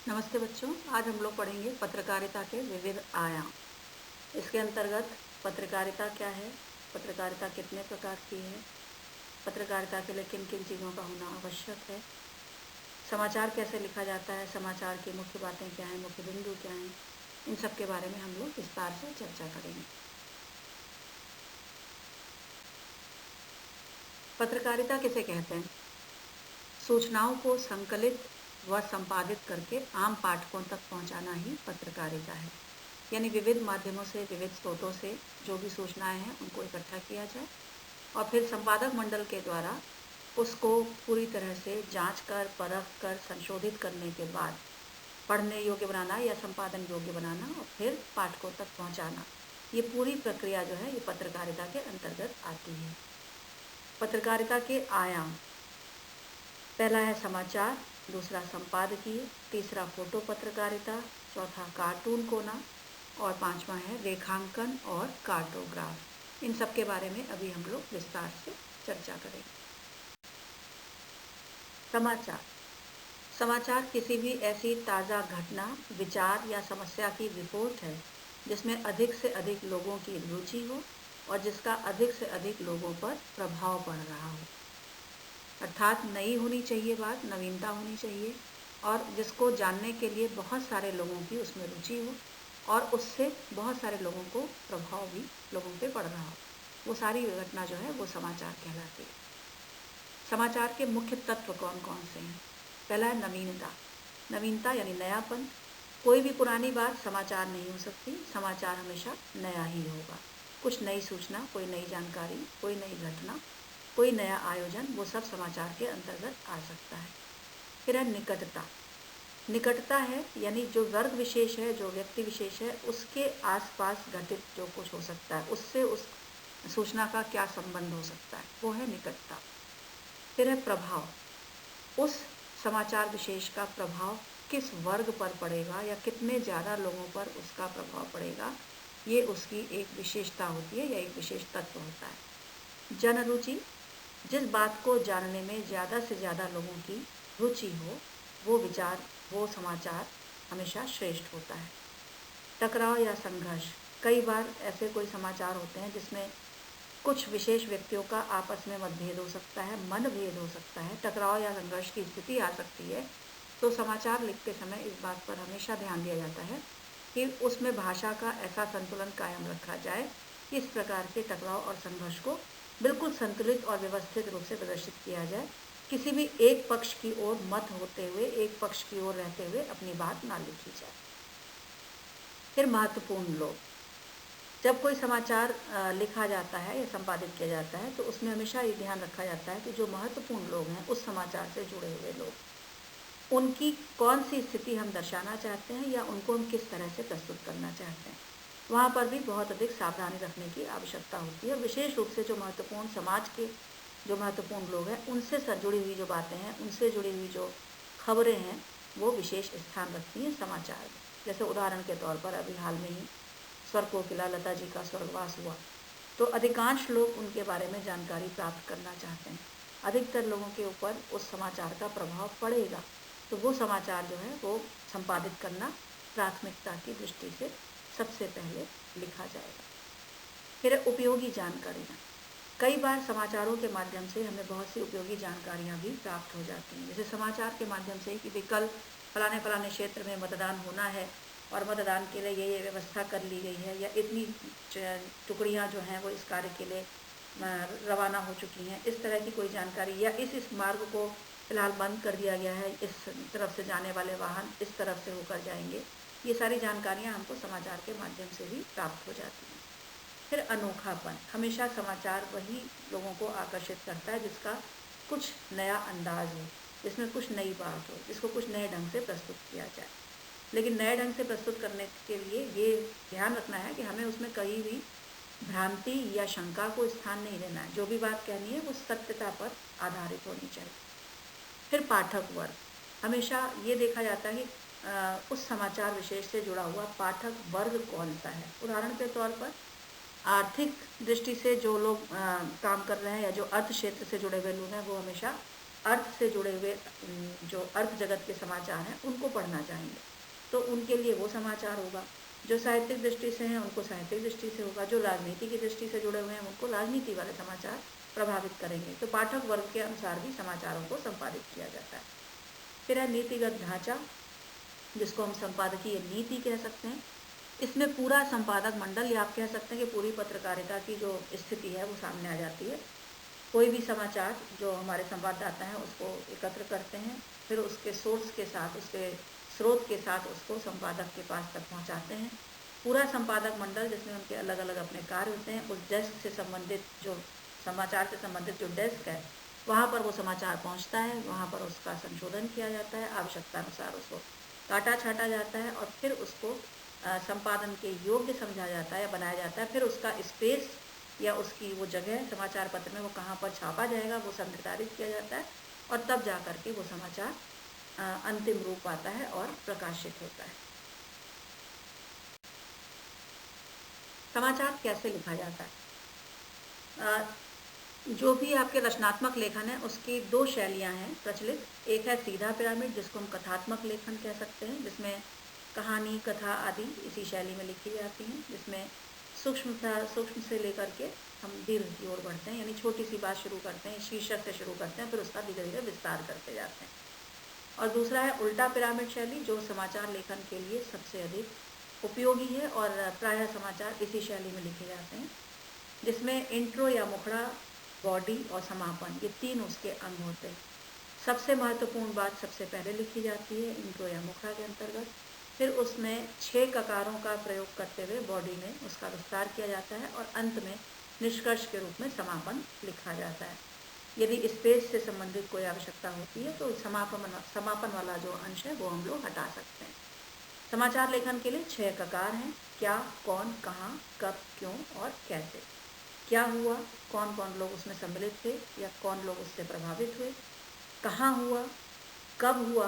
नमस्ते बच्चों। आज हम लोग पढ़ेंगे पत्रकारिता के विविध आयाम। इसके अंतर्गत पत्रकारिता क्या है, पत्रकारिता कितने प्रकार की है, पत्रकारिता के लिए किन किन चीज़ों का होना आवश्यक है, समाचार कैसे लिखा जाता है, समाचार की मुख्य बातें क्या हैं, मुख्य बिंदु क्या हैं, इन सब के बारे में हम लोग विस्तार से चर्चा करेंगे। पत्रकारिता किसे कहते हैं? सूचनाओं को संकलित व संपादित करके आम पाठकों तक पहुंचाना ही पत्रकारिता है। यानी विविध माध्यमों से, विविध स्रोतों से जो भी सूचनाएं हैं उनको इकट्ठा किया जाए और फिर संपादक मंडल के द्वारा उसको पूरी तरह से जांच कर, परख कर, संशोधित करने के बाद पढ़ने योग्य बनाना या संपादन योग्य बनाना और फिर पाठकों तक पहुंचाना, ये पूरी प्रक्रिया जो है ये पत्रकारिता के अंतर्गत आती है। पत्रकारिता के आयाम: पहला है समाचार, दूसरा संपादकीय, तीसरा फोटो पत्रकारिता, चौथा कार्टून कोना और पांचवा है रेखांकन और कार्टोग्राफ। इन सब के बारे में अभी हम लोग विस्तार से चर्चा करेंगे। समाचार: समाचार किसी भी ऐसी ताज़ा घटना, विचार या समस्या की रिपोर्ट है जिसमें अधिक से अधिक लोगों की रुचि हो और जिसका अधिक से अधिक लोगों पर प्रभाव पड़ रहा हो। अर्थात नई होनी चाहिए बात, नवीनता होनी चाहिए और जिसको जानने के लिए बहुत सारे लोगों की उसमें रुचि हो और उससे बहुत सारे लोगों को प्रभाव भी लोगों पे पड़ रहा हो। वो सारी घटना जो है वो समाचार कहलाती है। समाचार के मुख्य तत्व कौन कौन से हैं? पहला है नवीनता। नवीनता यानी नयापन। कोई भी पुरानी बात समाचार नहीं हो सकती, समाचार हमेशा नया ही होगा। कुछ नई सूचना, कोई नई जानकारी, कोई नई घटना, कोई नया आयोजन, वो सब समाचार के अंतर्गत आ सकता है। फिर है निकटता। निकटता है यानी जो वर्ग विशेष है, जो व्यक्ति विशेष है, उसके आसपास घटित जो कुछ हो सकता है, उससे उस सूचना का क्या संबंध हो सकता है, वो है निकटता। फिर है प्रभाव। उस समाचार विशेष का प्रभाव किस वर्ग पर पड़ेगा या कितने ज़्यादा लोगों पर उसका प्रभाव पड़ेगा, ये उसकी एक विशेषता होती है या एक विशेष तत्व होता है। जन रुचि: जिस बात को जानने में ज़्यादा से ज़्यादा लोगों की रुचि हो, वो विचार, वो समाचार हमेशा श्रेष्ठ होता है। टकराव या संघर्ष: कई बार ऐसे कोई समाचार होते हैं जिसमें कुछ विशेष व्यक्तियों का आपस में मतभेद हो सकता है, मनभेद हो सकता है, टकराव या संघर्ष की स्थिति आ सकती है। तो समाचार लिखते समय इस बात पर हमेशा ध्यान दिया जाता है कि उसमें भाषा का ऐसा संतुलन कायम रखा जाए कि इस प्रकार के टकराव और संघर्ष को बिल्कुल संतुलित और व्यवस्थित रूप से प्रदर्शित किया जाए। किसी भी एक पक्ष की ओर मत होते हुए, एक पक्ष की ओर रहते हुए अपनी बात ना लिखी जाए। फिर महत्वपूर्ण लोग: जब कोई समाचार लिखा जाता है या संपादित किया जाता है तो उसमें हमेशा ये ध्यान रखा जाता है कि जो महत्वपूर्ण लोग हैं उस समाचार से जुड़े हुए लोग, उनकी कौन सी स्थिति हम दर्शाना चाहते हैं या उनको हम किस तरह से प्रस्तुत करना चाहते हैं, वहाँ पर भी बहुत अधिक सावधानी रखने की आवश्यकता होती है। विशेष रूप से जो महत्वपूर्ण समाज के जो महत्वपूर्ण लोग हैं उनसे जुड़ी हुई जो बातें हैं, उनसे जुड़ी हुई जो खबरें हैं, वो विशेष स्थान रखती हैं समाचार में। जैसे उदाहरण के तौर पर अभी हाल में ही स्वर कोकिला लता जी का स्वर्गवास हुआ, तो अधिकांश लोग उनके बारे में जानकारी प्राप्त करना चाहते हैं। अधिकतर लोगों के ऊपर उस समाचार का प्रभाव पड़ेगा, तो वो समाचार जो है वो संपादित करना प्राथमिकता की दृष्टि से सबसे पहले लिखा जाएगा। फिर उपयोगी जानकारियाँ: कई बार समाचारों के माध्यम से हमें बहुत सी उपयोगी जानकारियाँ भी प्राप्त हो जाती हैं। जैसे समाचार के माध्यम से कि भाई कल फलाने फलाने क्षेत्र में मतदान होना है और मतदान के लिए ये व्यवस्था कर ली गई है, या इतनी टुकड़ियाँ जो हैं वो इस कार्य के लिए रवाना हो चुकी हैं, इस तरह की कोई जानकारी, या इस मार्ग को फिलहाल बंद कर दिया गया है, इस तरफ से जाने वाले वाहन इस तरफ से होकर जाएंगे, ये सारी जानकारियाँ हमको समाचार के माध्यम से भी प्राप्त हो जाती हैं। फिर अनोखापन: हमेशा समाचार वही लोगों को आकर्षित करता है जिसका कुछ नया अंदाज हो, जिसमें कुछ नई बात हो, जिसको कुछ नए ढंग से प्रस्तुत किया जाए। लेकिन नए ढंग से प्रस्तुत करने के लिए ये ध्यान रखना है कि हमें उसमें कहीं भी भ्रांति या शंका को स्थान नहीं देना है। जो भी बात कहनी है वो सत्यता पर आधारित होनी चाहिए। फिर पाठक वर्ग: हमेशा ये देखा जाता है कि उस समाचार विशेष से जुड़ा हुआ पाठक वर्ग कौन सा है। उदाहरण के तौर पर आर्थिक दृष्टि से जो लोग काम कर रहे हैं या जो अर्थ क्षेत्र से जुड़े हुए लोग हैं, वो हमेशा अर्थ से जुड़े हुए जो अर्थ जगत के समाचार हैं उनको पढ़ना चाहेंगे तो उनके लिए वो समाचार होगा। जो साहित्यिक दृष्टि से हैं उनको साहित्यिक दृष्टि से होगा। जो राजनीति की दृष्टि से जुड़े हुए हैं उनको राजनीति वाले समाचार प्रभावित करेंगे। तो पाठक वर्ग के अनुसार भी समाचारों को संपादित किया जाता है। फिर है नीतिगत ढांचा, जिसको हम संपादकीय नीति कह सकते हैं। इसमें पूरा संपादक मंडल, या आप कह सकते हैं कि पूरी पत्रकारिता की जो स्थिति है वो सामने आ जाती है। कोई भी समाचार जो हमारे संवाददाता हैं उसको एकत्र करते हैं, फिर उसके सोर्स के साथ, उसके स्रोत के साथ उसको संपादक के पास तक पहुंचाते हैं। पूरा संपादक मंडल, जिसमें उनके अलग अलग अपने कार्य होते हैं, उस डेस्क से संबंधित, जो समाचार से संबंधित जो डेस्क है वहाँ पर वो समाचार पहुँचता है। वहाँ पर उसका संशोधन किया जाता है, आवश्यकता अनुसार उसको काटा छाटा जाता है और फिर उसको संपादन के योग्य समझा जाता है या बनाया जाता है। फिर उसका स्पेस या उसकी वो जगह समाचार पत्र में वो कहाँ पर छापा जाएगा वो सब निर्धारित किया जाता है और तब जा कर के वो समाचार अंतिम रूप पाता है और प्रकाशित होता है। समाचार कैसे लिखा जाता है? जो भी आपके रचनात्मक लेखन है उसकी दो शैलियाँ हैं प्रचलित। एक है सीधा पिरामिड, जिसको हम कथात्मक लेखन कह सकते हैं, जिसमें कहानी, कथा आदि इसी शैली में लिखी जाती हैं, जिसमें सूक्ष्म से लेकर के हम दीर्घ की ओर बढ़ते हैं, यानी छोटी सी बात शुरू करते हैं, शीर्षक से शुरू करते हैं, फिर उसका धीरे धीरे विस्तार करते जाते हैं। और दूसरा है उल्टा पिरामिड शैली, जो समाचार लेखन के लिए सबसे अधिक उपयोगी है और प्रायः समाचार इसी शैली में लिखे जाते हैं, जिसमें इंट्रो या मुखड़ा, बॉडी और समापन, ये तीन उसके अंग होते हैं। सबसे महत्वपूर्ण बात सबसे पहले लिखी जाती है इंट्रो या मुखड़ा के अंतर्गत, फिर उसमें 6 ककारों का प्रयोग करते हुए बॉडी में उसका विस्तार किया जाता है और अंत में निष्कर्ष के रूप में समापन लिखा जाता है। यदि स्पेस से संबंधित कोई आवश्यकता होती है तो समापन वाला जो अंश है वो हम लोग हटा सकते हैं। समाचार लेखन के लिए 6 ककार हैं: क्या, कौन, कहाँ, कब, क्यों और कैसे। क्या हुआ, कौन कौन लोग उसमें सम्मिलित थे या कौन लोग उससे प्रभावित हुए, कहाँ हुआ, कब हुआ,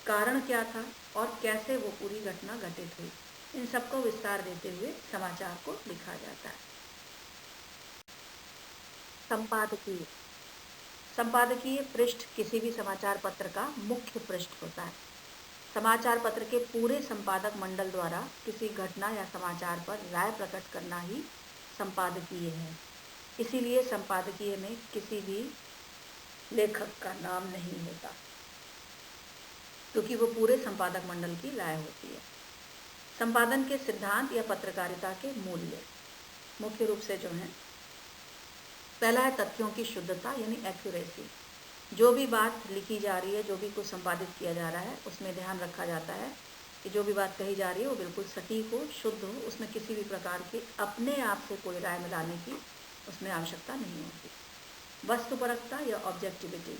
कारण क्या था और कैसे वो पूरी घटना घटित हुई, इन सबको विस्तार देते हुए समाचार को लिखा जाता है। संपादकीय संपादकीय पृष्ठ किसी भी समाचार पत्र का मुख्य पृष्ठ होता है। समाचार पत्र के पूरे संपादक मंडल द्वारा किसी घटना या समाचार पर राय प्रकट करना ही संपादकीय है। इसीलिए संपादकीय में किसी भी लेखक का नाम नहीं होता, क्योंकि वो पूरे संपादक मंडल की राय होती है। संपादन के सिद्धांत या पत्रकारिता के मूल्य मुख्य रूप से जो हैं, पहला है तथ्यों की शुद्धता यानी एक्यूरेसी। जो भी बात लिखी जा रही है, जो भी कुछ संपादित किया जा रहा है, उसमें ध्यान रखा जाता है कि जो भी बात कही जा रही है वो बिल्कुल सटीक हो, शुद्ध हो, उसमें किसी भी प्रकार की अपने आप से कोई राय मिलाने की उसमें आवश्यकता नहीं होती। वस्तुपरकता या ऑब्जेक्टिविटी,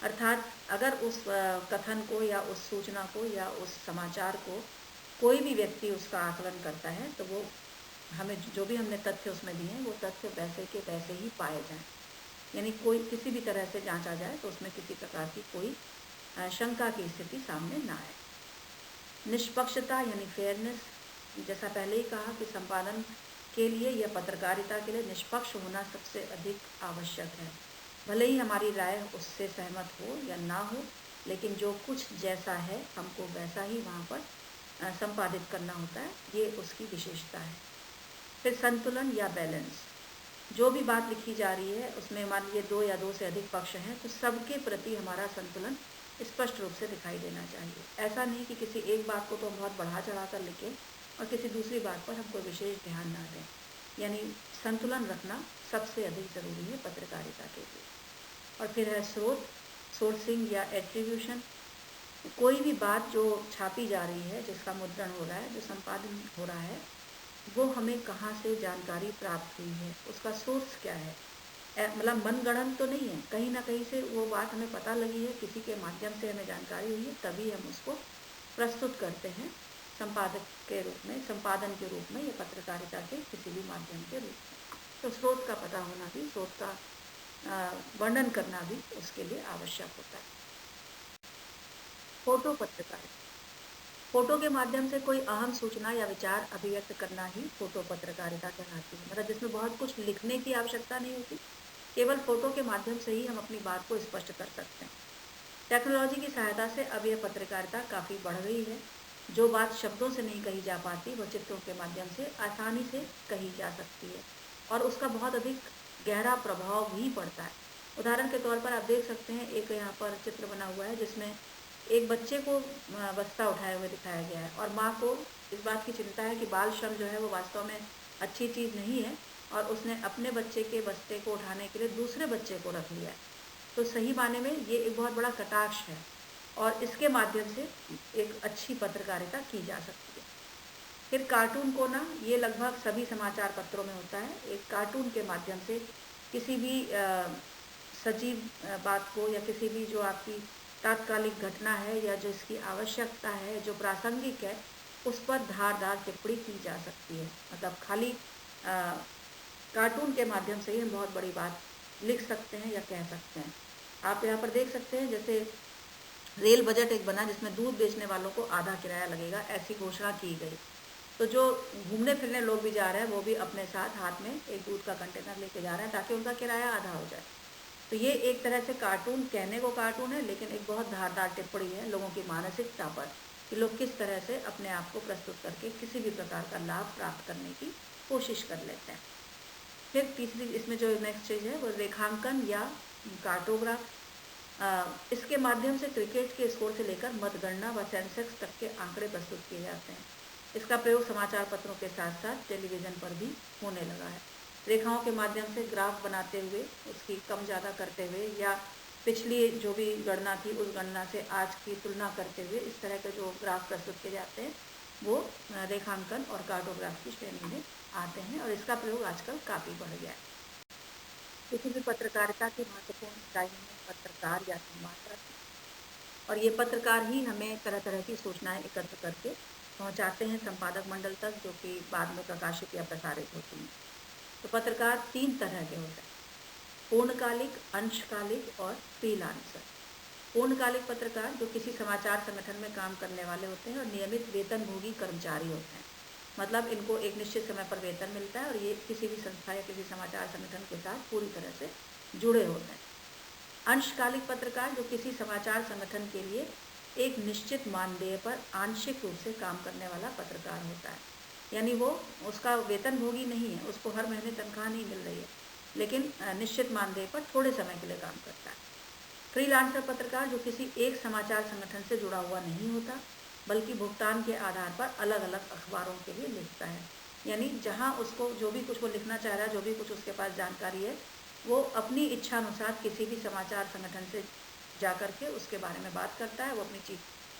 अर्थात अगर उस कथन को या उस सूचना को या उस समाचार को कोई भी व्यक्ति उसका आकलन करता है तो वो हमें जो भी हमने तथ्य उसमें दिए हैं वो तथ्य वैसे के वैसे ही पाए जाएं, यानी कोई किसी भी तरह से जांचा जाए तो उसमें किसी प्रकार की कोई शंका की स्थिति सामने ना आए। निष्पक्षता यानी फेयरनेस, जैसा पहले ही कहा कि संपादन के लिए या पत्रकारिता के लिए निष्पक्ष होना सबसे अधिक आवश्यक है। भले ही हमारी राय उससे सहमत हो या ना हो, लेकिन जो कुछ जैसा है हमको वैसा ही वहाँ पर संपादित करना होता है, ये उसकी विशेषता है। फिर संतुलन या बैलेंस, जो भी बात लिखी जा रही है उसमें मान लीजिए 2 या 2 से अधिक पक्ष हैं तो सबके प्रति हमारा संतुलन स्पष्ट रूप से दिखाई देना चाहिए। ऐसा नहीं कि किसी एक बात को तो हम बहुत बढ़ा चढ़ा कर लिखें और किसी दूसरी बात पर हम कोई विशेष ध्यान ना दें, यानी संतुलन रखना सबसे अधिक ज़रूरी है पत्रकारिता के लिए। और फिर है स्रोत, सोर्सिंग या एट्रीब्यूशन, कोई भी बात जो छापी जा रही है, जिसका मुद्रण हो रहा है, जो संपादन हो रहा है, वो हमें कहाँ से जानकारी प्राप्त हुई है, उसका सोर्स क्या है। मतलब मनगढ़ंत तो नहीं है, कहीं ना कहीं से वो बात हमें पता लगी है, किसी के माध्यम से हमें जानकारी हुई है, तभी हम उसको प्रस्तुत करते हैं संपादक के रूप में, संपादन के रूप में या पत्रकारिता के किसी भी माध्यम के रूप में। तो स्रोत का पता होना भी, स्रोत का वर्णन करना भी उसके लिए आवश्यक होता है। फोटो पत्रकारिता, फोटो के माध्यम से कोई अहम सूचना या विचार अभिव्यक्त करना ही फोटो पत्रकारिता कहलाती है। मतलब जिसमें बहुत कुछ लिखने की आवश्यकता नहीं होती, केवल फोटो के माध्यम से ही हम अपनी बात को स्पष्ट कर सकते हैं। टेक्नोलॉजी की सहायता से अब यह पत्रकारिता काफ़ी बढ़ गई है। जो बात शब्दों से नहीं कही जा पाती वो चित्रों के माध्यम से आसानी से कही जा सकती है और उसका बहुत अधिक गहरा प्रभाव भी पड़ता है। उदाहरण के तौर पर आप देख सकते हैं, एक यहाँ पर चित्र बना हुआ है जिसमें एक बच्चे को बस्ता उठाए हुए दिखाया गया है और माँ को इस बात की चिंता है कि बाल श्रम जो है वो वास्तव में अच्छी चीज़ नहीं है और उसने अपने बच्चे के बस्ते को उठाने के लिए दूसरे बच्चे को रख लिया है। तो सही माने में ये एक बहुत बड़ा कटाक्ष है और इसके माध्यम से एक अच्छी पत्रकारिता की जा सकती है। फिर कार्टून कोना, ये लगभग सभी समाचार पत्रों में होता है। एक कार्टून के माध्यम से किसी भी सजीव बात को या किसी भी जो आपकी तात्कालिक घटना है या जो इसकी आवश्यकता है, जो प्रासंगिक है, उस पर धारदार टिप्पणी की जा सकती है। मतलब खाली कार्टून के माध्यम से ही हम बहुत बड़ी बात लिख सकते हैं या कह सकते हैं। आप यहाँ पर देख सकते हैं, जैसे रेल बजट एक बना जिसमें दूध बेचने वालों को आधा किराया लगेगा, ऐसी घोषणा की गई। तो जो घूमने फिरने लोग भी जा रहे हैं वो भी अपने साथ हाथ में एक दूध का कंटेनर लेके जा रहे हैं ताकि उनका किराया आधा हो जाए। तो ये एक तरह से कार्टून, कहने को कार्टून है लेकिन एक बहुत धारदार टिप्पणी है लोगों की मानसिकता पर कि लोग किस तरह से अपने आप को प्रस्तुत करके किसी भी प्रकार का लाभ प्राप्त करने की कोशिश कर लेते हैं। फिर तीसरी इसमें जो नेक्स्ट चीज़ है वो रेखांकन या कार्टोग्राफ। इसके माध्यम से क्रिकेट के स्कोर से लेकर मतगणना व सेंसेक्स तक के आंकड़े प्रस्तुत किए जाते हैं। इसका प्रयोग समाचार पत्रों के साथ साथ टेलीविज़न पर भी होने लगा है। रेखाओं के माध्यम से ग्राफ बनाते हुए उसकी कम ज़्यादा करते हुए या पिछली जो भी गणना थी उस गणना से आज की तुलना करते हुए इस तरह के जो ग्राफ प्रस्तुत किए जाते हैं वो रेखांकन और कार्टोग्राफ की श्रेणी में आते हैं और इसका प्रयोग आजकल काफ़ी बढ़ गया है। किसी भी पत्रकारिता की महत्वपूर्ण इकाई में पत्रकार या संवाद रहते हैं और ये पत्रकार ही हमें तरह तरह की सूचनाएं एकत्र करके पहुंचाते हैं संपादक मंडल तक, जो कि बाद में प्रकाशित या प्रसारित होती हैं। तो पत्रकार 3 तरह के होते हैं: पूर्णकालिक, अंशकालिक और फ्रीलांसर। पूर्णकालिक पत्रकार जो किसी समाचार संगठन में काम करने वाले होते हैं और नियमित वेतनभोगी कर्मचारी होते हैं। मतलब इनको एक निश्चित समय पर वेतन मिलता है और ये किसी भी संस्था या किसी समाचार संगठन के साथ पूरी तरह से जुड़े होते हैं। अंशकालिक पत्रकार जो किसी समाचार संगठन के लिए एक निश्चित मानदेय पर आंशिक रूप से काम करने वाला पत्रकार होता है। यानी वो उसका वेतनभोगी नहीं है, उसको हर महीने तनख्वाह नहीं मिल रही है, लेकिन निश्चित मानदेय पर थोड़े समय के लिए काम करता है। फ्रीलांसर पत्रकार जो किसी एक समाचार संगठन से जुड़ा हुआ नहीं होता, बल्कि भुगतान के आधार पर अलग अलग अखबारों के लिए लिखता है। यानी जहां उसको जो भी कुछ वो लिखना चाह रहा है, जो भी कुछ उसके पास जानकारी है, वो अपनी इच्छा अनुसार किसी भी समाचार संगठन से जा कर के उसके बारे में बात करता है। वो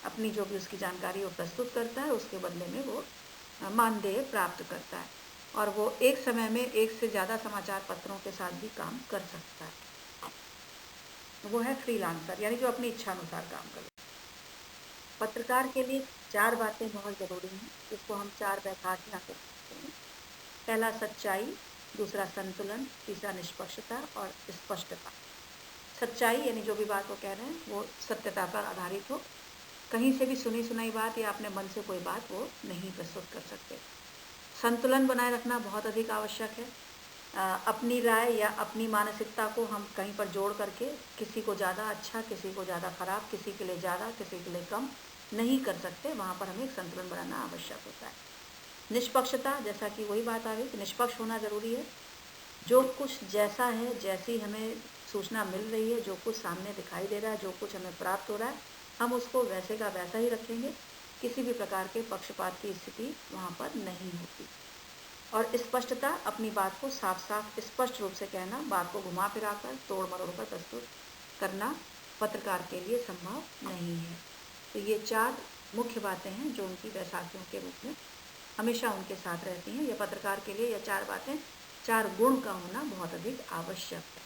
अपनी जो भी उसकी जानकारी वो प्रस्तुत करता है, उसके बदले में वो मानदेय प्राप्त करता है और वो एक समय में एक से ज़्यादा समाचार पत्रों के साथ भी काम कर सकता है। वो है फ्रीलांसर, यानी जो अपनी इच्छा अनुसार काम करे। पत्रकार के लिए 4 बातें बहुत ज़रूरी हैं, इसको हम 4 व्याख्यान कर सकते हैं। पहला सच्चाई, दूसरा संतुलन, तीसरा निष्पक्षता और स्पष्टता। सच्चाई यानी जो भी बात वो कह रहे हैं वो सत्यता पर आधारित हो, कहीं से भी सुनी सुनाई बात या अपने मन से कोई बात वो नहीं प्रस्तुत कर सकते। संतुलन बनाए रखना बहुत अधिक आवश्यक है। अपनी राय या अपनी मानसिकता को हम कहीं पर जोड़ करके किसी को ज़्यादा अच्छा, किसी को ज़्यादा खराब, किसी के लिए ज़्यादा, किसी के लिए कम नहीं कर सकते। वहाँ पर हमें एक संतुलन बनाना आवश्यक होता है। निष्पक्षता, जैसा कि वही बात आ गई कि निष्पक्ष होना ज़रूरी है। जो कुछ जैसा है, जैसी हमें सूचना मिल रही है, जो कुछ सामने दिखाई दे रहा है, जो कुछ हमें प्राप्त हो रहा है, हम उसको वैसे का वैसा ही रखेंगे। किसी भी प्रकार के पक्षपात की स्थिति वहाँ पर नहीं होती। और स्पष्टता, अपनी बात को साफ साफ स्पष्ट रूप से कहना, बात को घुमा फिरा कर तोड़ मरोड़ कर प्रस्तुत करना पत्रकार के लिए संभव नहीं है। तो ये 4 मुख्य बातें हैं जो उनकी वैसाखियों के रूप में हमेशा उनके साथ रहती हैं। यह पत्रकार के लिए यह 4 बातें, 4 गुण का होना बहुत अधिक आवश्यक है।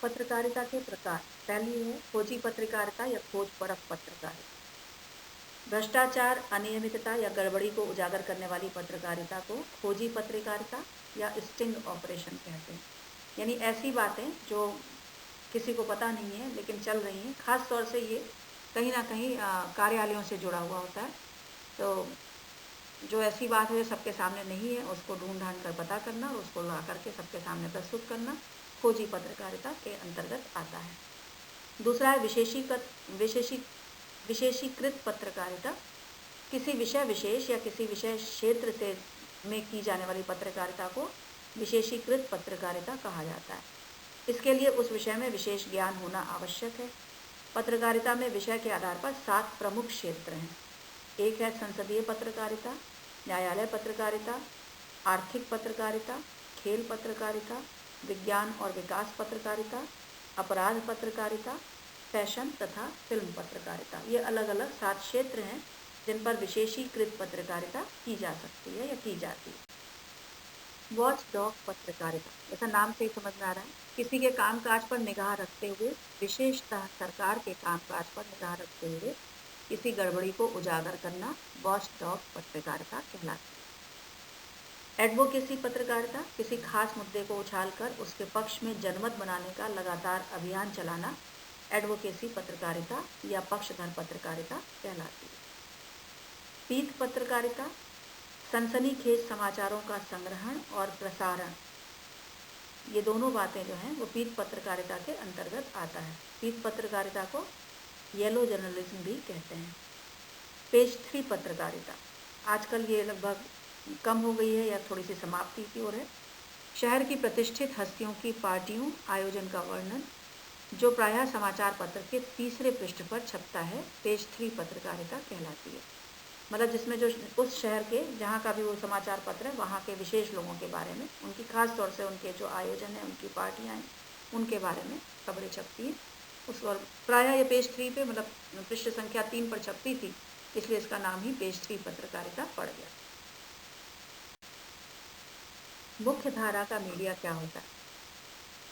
पत्रकारिता के प्रकार, पहली है खोजी पत्रकारिता या खोज परख पत्रकारिता। भ्रष्टाचार, अनियमितता या गड़बड़ी को उजागर करने वाली पत्रकारिता को खोजी पत्रकारिता या स्टिंग ऑपरेशन कहते हैं। यानी ऐसी बातें जो किसी को पता नहीं है लेकिन चल रही हैं। खास तौर से ये कहीं ना कहीं कार्यालयों से जुड़ा हुआ होता है। तो जो ऐसी बात है जो सबके सामने नहीं है उसको ढूंढ ढांड कर पता करना और उसको ला करके सबके सामने प्रस्तुत करना खोजी पत्रकारिता के अंतर्गत आता है। दूसरा है विशेषीकृत पत्रकारिता। किसी विषय विशेष या किसी विषय क्षेत्र से में की जाने वाली पत्रकारिता को विशेषीकृत पत्रकारिता कहा जाता है। इसके लिए उस विषय में विशेष ज्ञान होना आवश्यक है। पत्रकारिता में विषय के आधार पर 7 प्रमुख क्षेत्र हैं। एक है संसदीय पत्रकारिता, न्यायालय पत्रकारिता, आर्थिक पत्रकारिता, खेल पत्रकारिता, विज्ञान और विकास पत्रकारिता, अपराध पत्रकारिता, फैशन तथा फिल्म पत्रकारिता। ये अलग अलग 7 क्षेत्र हैं जिन पर विशेषीकृत पत्रकारिता की जा सकती है या की जाती है। वॉच डॉग पत्रकारिता, जैसा नाम से ही समझ में आ रहा है, किसी के कामकाज पर निगाह रखते हुए, विशेषतः सरकार के कामकाज पर निगाह रखते हुए किसी गड़बड़ी को उजागर करना वॉच डॉग पत्रकारिता कहलाती है। एडवोकेसी पत्रकारिता, किसी खास मुद्दे को उछालकर उसके पक्ष में जनमत बनाने का लगातार अभियान चलाना एडवोकेसी पत्रकारिता या पक्षधर पत्रकारिता कहलाती है। पीठ पत्रकारिता, सनसनीखेज समाचारों का संग्रहण और प्रसारण, ये दोनों बातें जो हैं वो पीठ पत्रकारिता के अंतर्गत आता है। पीठ पत्रकारिता को येलो जर्नलिज्म भी कहते हैं। पेज 3 पत्रकारिता, आजकल ये लगभग कम हो गई है या थोड़ी सी समाप्ति की ओर है। शहर की प्रतिष्ठित हस्तियों की पार्टियों आयोजन का वर्णन, जो प्रायः समाचार पत्र के तीसरे पृष्ठ पर छपता है, पेज 3 पत्रकारिता कहलाती है। मतलब जिसमें जो उस शहर के जहाँ का भी वो समाचार पत्र है वहाँ के विशेष लोगों के बारे में, उनकी खास तौर से उनके जो आयोजन हैं, उनकी पार्टियाँ हैं, उनके बारे में खबरें छपती हैं। उस और प्रायः ये पेज 3 पे मतलब पृष्ठ संख्या 3 पर छपती थी, इसलिए इसका नाम ही पेज 3 पत्रकारिता पड़ गया। मुख्य धारा का मीडिया क्या होता है?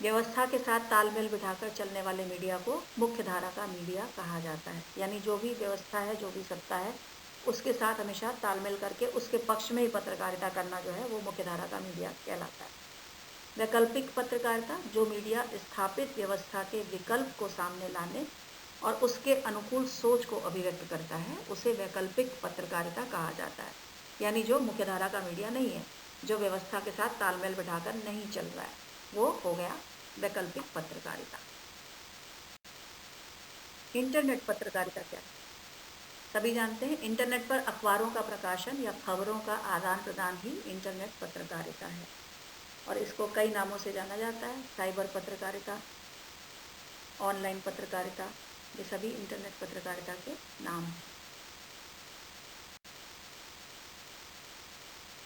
व्यवस्था के साथ तालमेल बिठाकर चलने वाले मीडिया को मुख्य धारा का मीडिया कहा जाता है। यानी जो भी व्यवस्था है, जो भी सत्ता है, उसके साथ हमेशा तालमेल करके उसके पक्ष में ही पत्रकारिता करना जो है वो मुख्य धारा का मीडिया कहलाता है। वैकल्पिक पत्रकारिता, जो मीडिया स्थापित व्यवस्था के विकल्प को सामने लाने और उसके अनुकूल सोच को अभिव्यक्त करता है, उसे वैकल्पिक पत्रकारिता कहा जाता है। यानी जो मुख्य धारा का मीडिया नहीं है, जो व्यवस्था के साथ तालमेल बिठाकर नहीं चल रहा है, वो हो गया वैकल्पिक पत्रकारिता। इंटरनेट पत्रकारिता क्या है? सभी जानते हैं, इंटरनेट पर अखबारों का प्रकाशन या खबरों का आदान प्रदान ही इंटरनेट पत्रकारिता है और इसको कई नामों से जाना जाता है। साइबर पत्रकारिता, ऑनलाइन पत्रकारिता, ये सभी इंटरनेट पत्रकारिता के नाम हैं।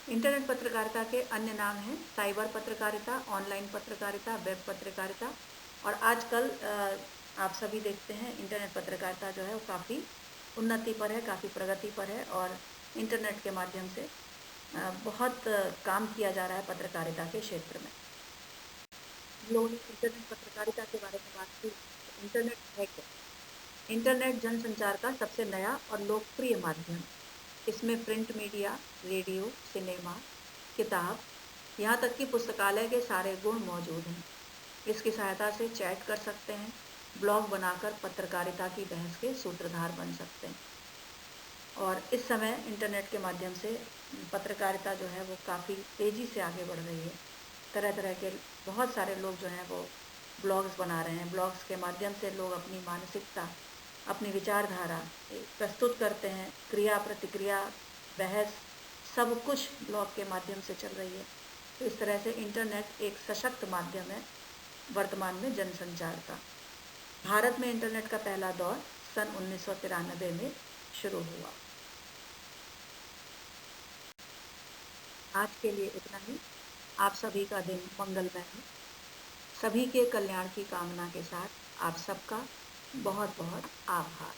इंटरनेट पत्रकारिता के अन्य नाम हैं साइबर पत्रकारिता, ऑनलाइन पत्रकारिता, वेब पत्रकारिता। और आजकल आप सभी देखते हैं इंटरनेट पत्रकारिता जो है वो काफ़ी उन्नति पर है, काफ़ी प्रगति पर है और इंटरनेट के माध्यम से बहुत काम किया जा रहा है पत्रकारिता के क्षेत्र में। लोगों ने इंटरनेट पत्रकारिता के बारे में बात की। इंटरनेट है क्या? इंटरनेट जनसंचार का सबसे नया और लोकप्रिय माध्यम। इसमें प्रिंट मीडिया, रेडियो, सिनेमा, किताब, यहाँ तक कि पुस्तकालय के सारे गुण मौजूद हैं। इसकी सहायता से चैट कर सकते हैं, ब्लॉग बनाकर पत्रकारिता की बहस के सूत्रधार बन सकते हैं। और इस समय इंटरनेट के माध्यम से पत्रकारिता जो है वो काफ़ी तेज़ी से आगे बढ़ रही है। तरह तरह के बहुत सारे लोग जो हैं वो ब्लॉग्स बना रहे हैं। ब्लॉग्स के माध्यम से लोग अपनी मानसिकता, अपनी विचारधारा प्रस्तुत करते हैं। क्रिया प्रतिक्रिया, बहस, सब कुछ ब्लॉग के माध्यम से चल रही है। तो इस तरह से इंटरनेट एक सशक्त माध्यम है वर्तमान में जनसंचार का। भारत में इंटरनेट का पहला दौर सन 1993 में शुरू हुआ। आज के लिए इतना ही। आप सभी का दिन मंगलमय हो। सभी के कल्याण की कामना के साथ आप सबका बहुत बहुत आभार।